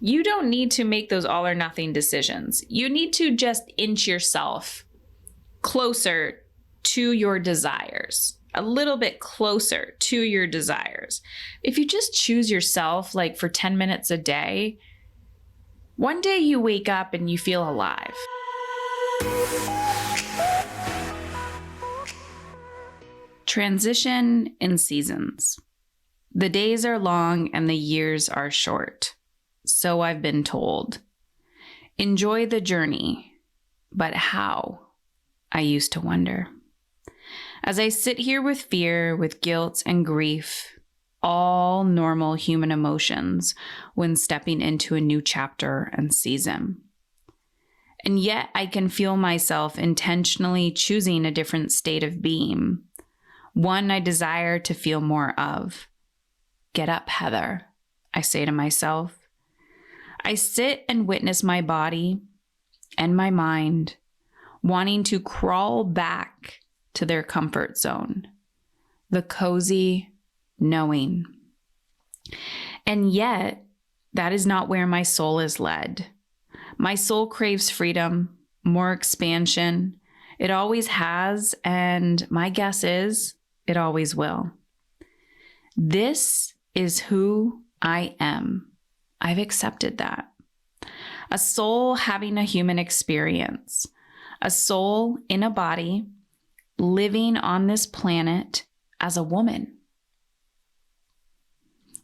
You don't need to make those all or nothing decisions. You need to just inch yourself closer to your desires, a little bit closer to your desires. If you just choose yourself like for 10 minutes a day, one day you wake up and you feel alive. Transition in seasons. The days are long and the years are short. So I've been told. Enjoy the journey, but how? I used to wonder. As I sit here with fear, with guilt and grief, all normal human emotions when stepping into a new chapter and season. And yet I can feel myself intentionally choosing a different state of being, one I desire to feel more of. Get up, Heather, I say to myself. I sit and witness my body and my mind wanting to crawl back to their comfort zone, the cozy knowing. And yet, that is not where my soul is led. My soul craves freedom, more expansion. It always has, and my guess is it always will. This is who I am. I've accepted that. A soul having a human experience, a soul in a body, living on this planet as a woman.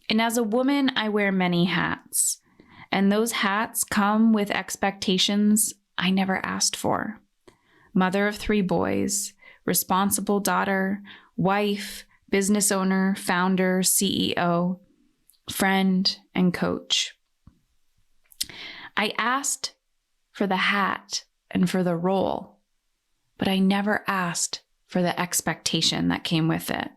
And as a woman, I wear many hats, and those hats come with expectations I never asked for. Mother of 3 boys, responsible daughter, wife, business owner, founder, CEO, friend, and coach. I asked for the hat and for the role, but I never asked for the expectation that came with it.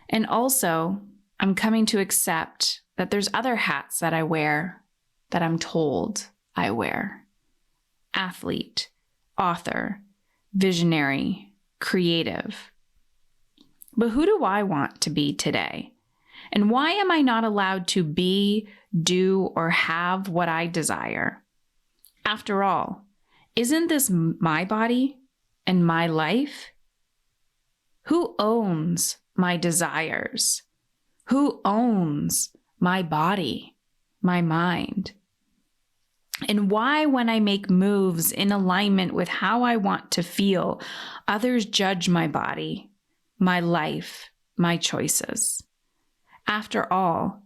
And also, I'm coming to accept that there's other hats that I wear that I'm told I wear. Athlete, author, visionary, creative. But who do I want to be today? And why am I not allowed to be, do, or have what I desire? After all, isn't this my body and my life? Who owns my desires? Who owns my body, my mind? And why, when I make moves in alignment with how I want to feel, others judge my body, my life, my choices? After all,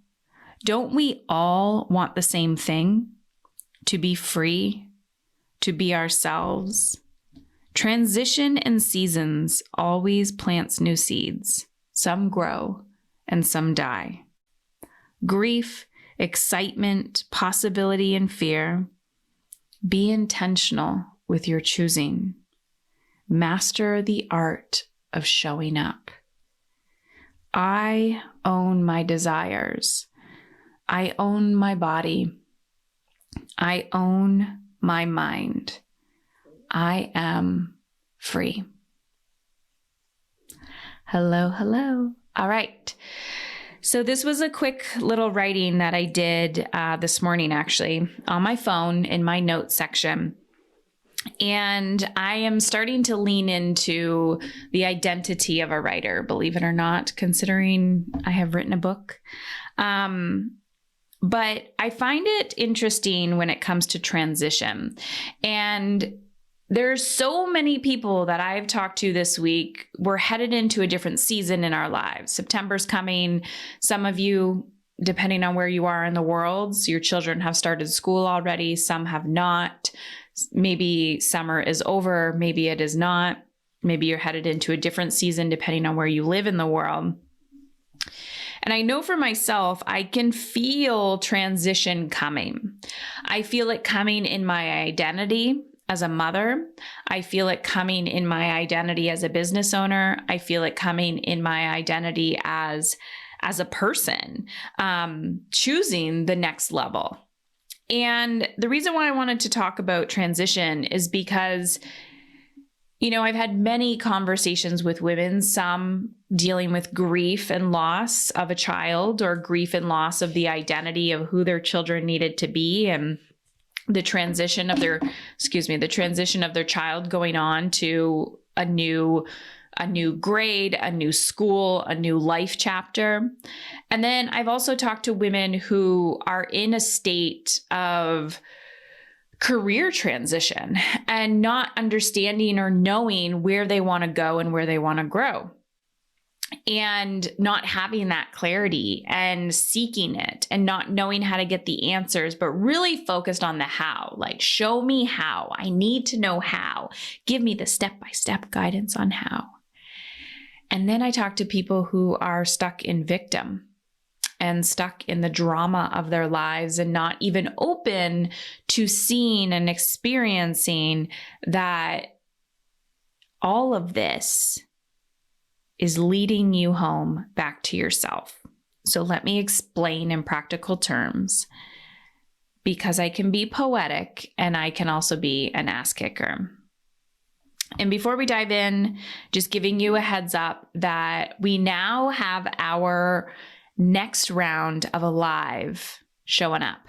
don't we all want the same thing? To be free, to be ourselves. Transition in seasons always plants new seeds. Some grow and some die. Grief, excitement, possibility, and fear. Be intentional with your choosing. Master the art of showing up. I own my desires. I own my body. I own my mind. I am free. Hello, hello. All right. So this was a quick little writing that I did this morning, actually, on my phone in my notes section. And I am starting to lean into the identity of a writer, believe it or not, considering I have written a book. But I find it interesting when it comes to transition. And there's so many people that I've talked to this week. We're headed into a different season in our lives. September's coming. Some of you, depending on where you are in the world, so your children have started school already. Some have not. Maybe summer is over. Maybe it is not. Maybe you're headed into a different season depending on where you live in the world. And I know for myself, I can feel transition coming. I feel it coming in my identity as a mother. I feel it coming in my identity as a business owner. I feel it coming in my identity as a person, choosing the next level. And the reason why I wanted to talk about transition is because I've had many conversations with women, some dealing with grief and loss of a child, or grief and loss of the identity of who their children needed to be, and the transition of their child going on to a new grade, a new school, a new life chapter. And then I've also talked to women who are in a state of career transition and not understanding or knowing where they want to go and where they want to grow, and not having that clarity and seeking it and not knowing how to get the answers, but really focused on the how. Like, show me how. I need to know how. Give me the step-by-step guidance on how. And then I talk to people who are stuck in victim and stuck in the drama of their lives and not even open to seeing and experiencing that all of this is leading you home back to yourself. So let me explain in practical terms, because I can be poetic and I can also be an ass kicker. And before we dive in, just giving you a heads up that we now have our next round of Alive showing up.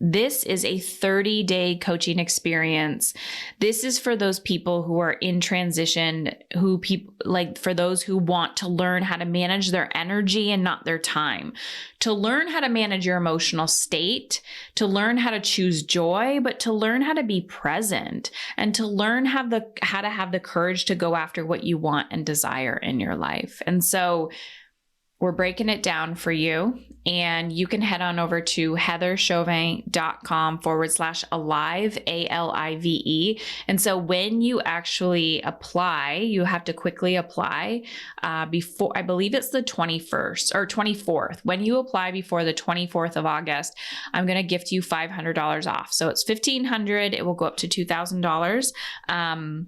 This is a 30-day coaching experience. This is for those people who are in transition, for those who want to learn how to manage their energy and not their time, to learn how to manage your emotional state, to learn how to choose joy, but to learn how to be present, and to learn how to have the courage to go after what you want and desire in your life. And so we're breaking it down for you, and you can head on over to heatherchauvin.com/alive, ALIVE. And so when you actually apply, you have to quickly apply before, I believe it's the 21st or 24th. When you apply before the 24th of August, I'm going to gift you $500 off. So it's $1,500. It will go up to $2,000.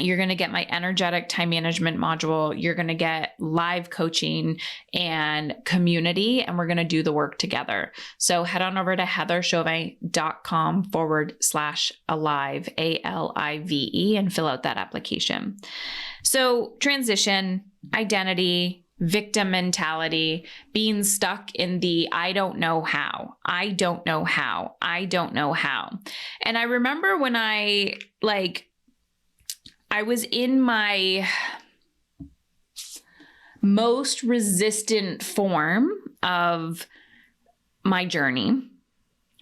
You're going to get my energetic time management module. You're going to get live coaching and community, and we're going to do the work together. So head on over to heatherchauvin.com/alive, ALIVE, and fill out that application. So transition, identity, victim mentality, being stuck in the I don't know how. I don't know how. And I remember when I was in my most resistant form of my journey.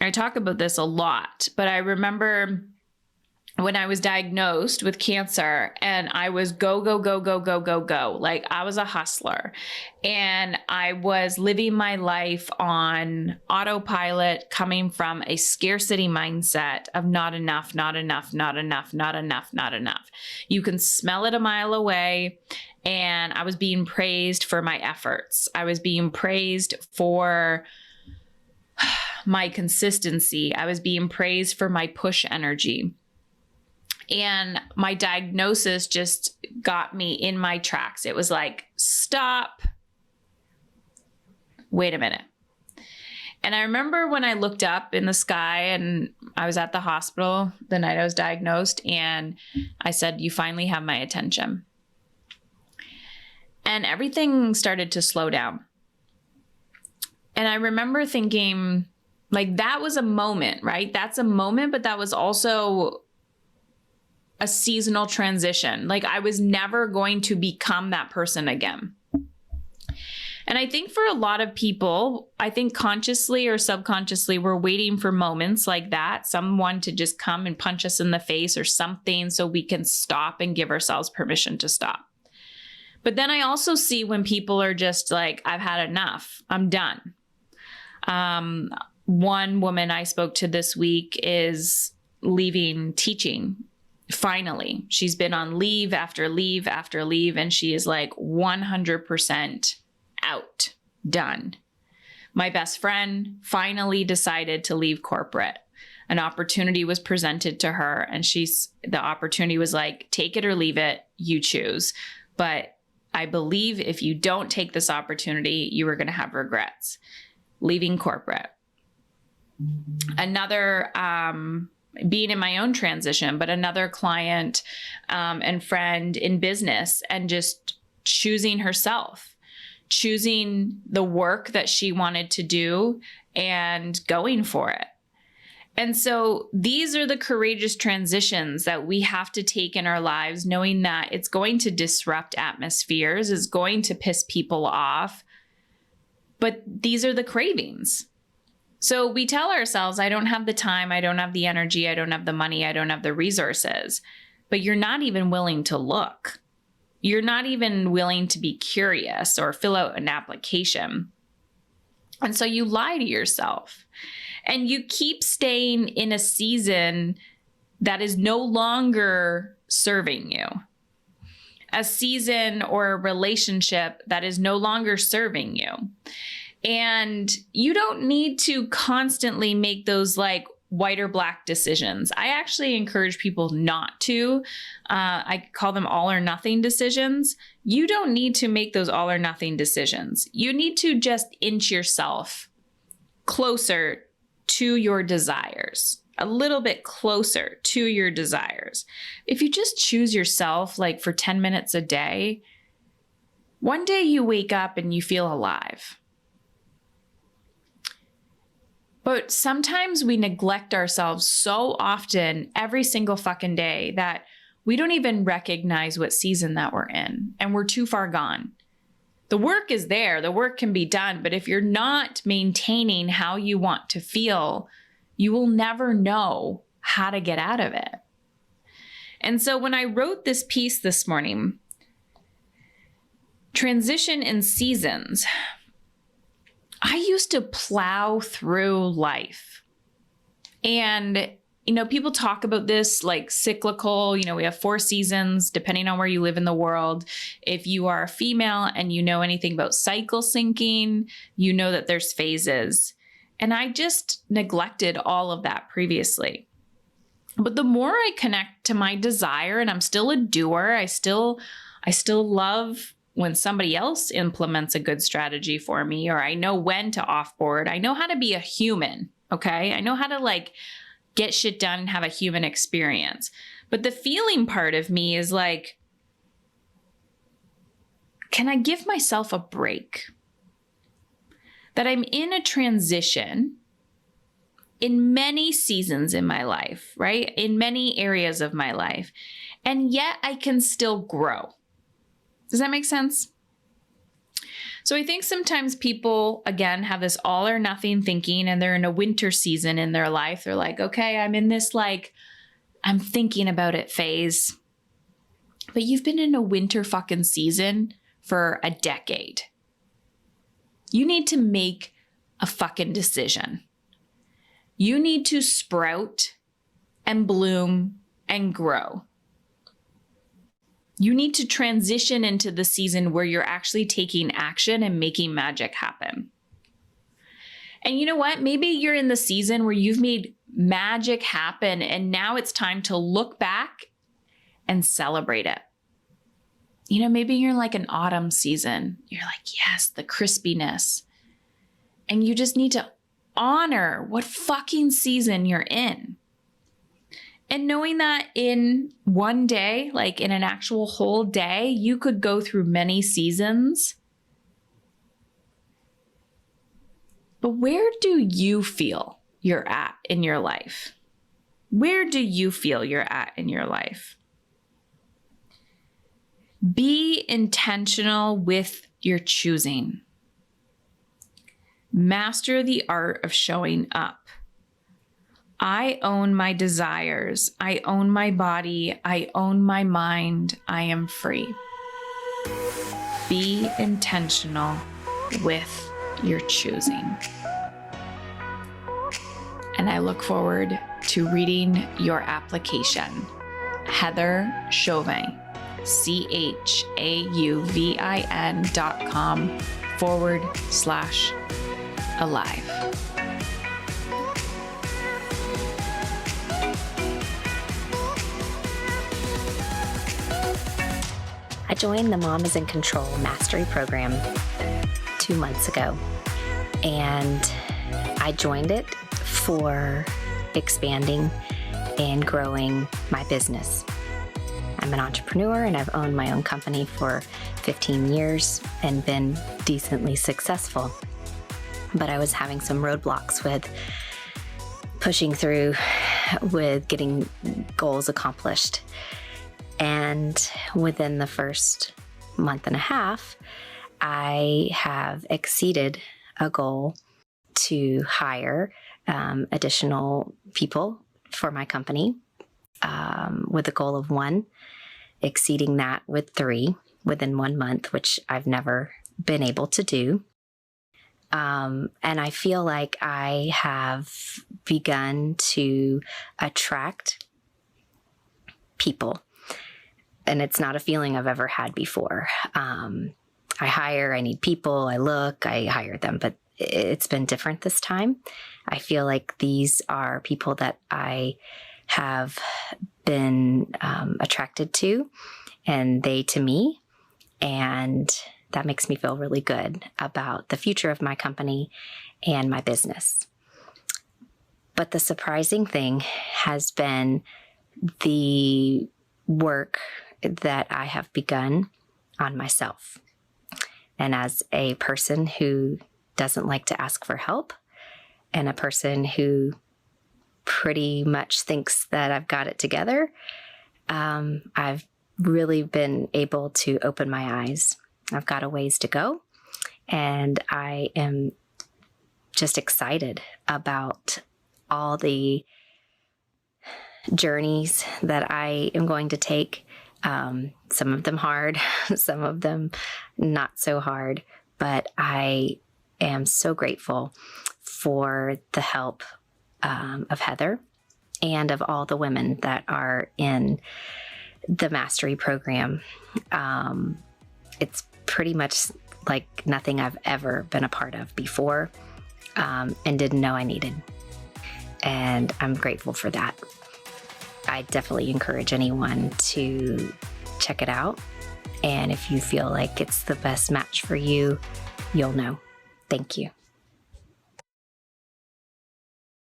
I talk about this a lot, but I remember when I was diagnosed with cancer and I was go. Like, I was a hustler and I was living my life on autopilot, coming from a scarcity mindset of not enough. You can smell it a mile away. And I was being praised for my efforts. I was being praised for my consistency. I was being praised for my push energy. And my diagnosis just got me in my tracks. It was like, stop. Wait a minute. And I remember when I looked up in the sky, and I was at the hospital the night I was diagnosed, and I said, you finally have my attention. And everything started to slow down. And I remember thinking, like, that was a moment, right? That's a moment, but that was also a seasonal transition. Like, I was never going to become that person again. And I think for a lot of people, I think consciously or subconsciously, we're waiting for moments like that, someone to just come and punch us in the face or something, so we can stop and give ourselves permission to stop. But then I also see when people are just like, I've had enough, I'm done. One woman I spoke to this week is leaving teaching. Finally, she's been on leave after leave after leave, and she is like 100% out, done. My best friend finally decided to leave corporate. An opportunity was presented to her, and the opportunity was like, take it or leave it, you choose. But I believe if you don't take this opportunity, you are going to have regrets. Leaving corporate. Another being in my own transition, but another client and friend in business, and just choosing herself, choosing the work that she wanted to do and going for it. And so these are the courageous transitions that we have to take in our lives, knowing that it's going to disrupt atmospheres, it's going to piss people off, but these are the cravings. So we tell ourselves, I don't have the time, I don't have the energy, I don't have the money, I don't have the resources, but you're not even willing to look. You're not even willing to be curious or fill out an application. And so you lie to yourself. And you keep staying in a season that is no longer serving you. A season or a relationship that is no longer serving you. And you don't need to constantly make those like white or black decisions. I actually encourage people not to. I call them all or nothing decisions. You don't need to make those all or nothing decisions. You need to just inch yourself closer to your desires, a little bit closer to your desires. If you just choose yourself like for 10 minutes a day, one day you wake up and you feel alive. But sometimes we neglect ourselves so often every single fucking day that we don't even recognize what season that we're in, and we're too far gone. The work is there, the work can be done, but if you're not maintaining how you want to feel, you will never know how to get out of it. And so when I wrote this piece this morning, Transition in Seasons, I used to plow through life. And people talk about this like cyclical, we have 4 seasons depending on where you live in the world. If you are a female and you know anything about cycle syncing, you know that there's phases. And I just neglected all of that previously. But the more I connect to my desire, and I'm still a doer, I still love when somebody else implements a good strategy for me, or I know when to offboard. I know how to be a human, okay? I know how to like get shit done and have a human experience. But the feeling part of me is like, can I give myself a break? That I'm in a transition in many seasons in my life, right? In many areas of my life. And yet I can still grow. Does that make sense? So I think sometimes people, again, have this all or nothing thinking, and they're in a winter season in their life. They're like, okay, I'm in this like, I'm thinking about it phase. But you've been in a winter fucking season for a decade. You need to make a fucking decision. You need to sprout and bloom and grow. You need to transition into the season where you're actually taking action and making magic happen. And you know what? Maybe you're in the season where you've made magic happen and now it's time to look back and celebrate it. Maybe you're like an autumn season. You're like, yes, the crispiness. And you just need to honor what fucking season you're in. And knowing that in one day, like in an actual whole day, you could go through many seasons. But where do you feel you're at in your life? Where do you feel you're at in your life? Be intentional with your choosing. Master the art of showing up. I own my desires. I own my body. I own my mind. I am free. Be intentional with your choosing. And I look forward to reading your application. Heather Chauvin, CHAUVIN.com/alive. I joined the Mom is in Control Mastery Program 2 months ago, and I joined it for expanding in growing my business. I'm an entrepreneur and I've owned my own company for 15 years and been decently successful. But I was having some roadblocks with pushing through with getting goals accomplished. And within the first month and a half, I have exceeded a goal to hire additional people for my company with a goal of 1, exceeding that with 3 within 1 month, which I've never been able to do. And I feel like I have begun to attract people. And it's not a feeling I've ever had before. I need people, I hire them, but it's been different this time. I feel like these are people that I have been attracted to, and they to me. And that makes me feel really good about the future of my company and my business. But the surprising thing has been the work that I have begun on myself. And as a person who doesn't like to ask for help, and a person who pretty much thinks that I've got it together, I've really been able to open my eyes. I've got a ways to go, and I am just excited about all the journeys that I am going to take. Some of them hard, some of them not so hard, but I am so grateful for the help of Heather and of all the women that are in the Mastery program. It's pretty much like nothing I've ever been a part of before, and didn't know I needed. And I'm grateful for that. I definitely encourage anyone to check it out. And if you feel like it's the best match for you, you'll know. Thank you.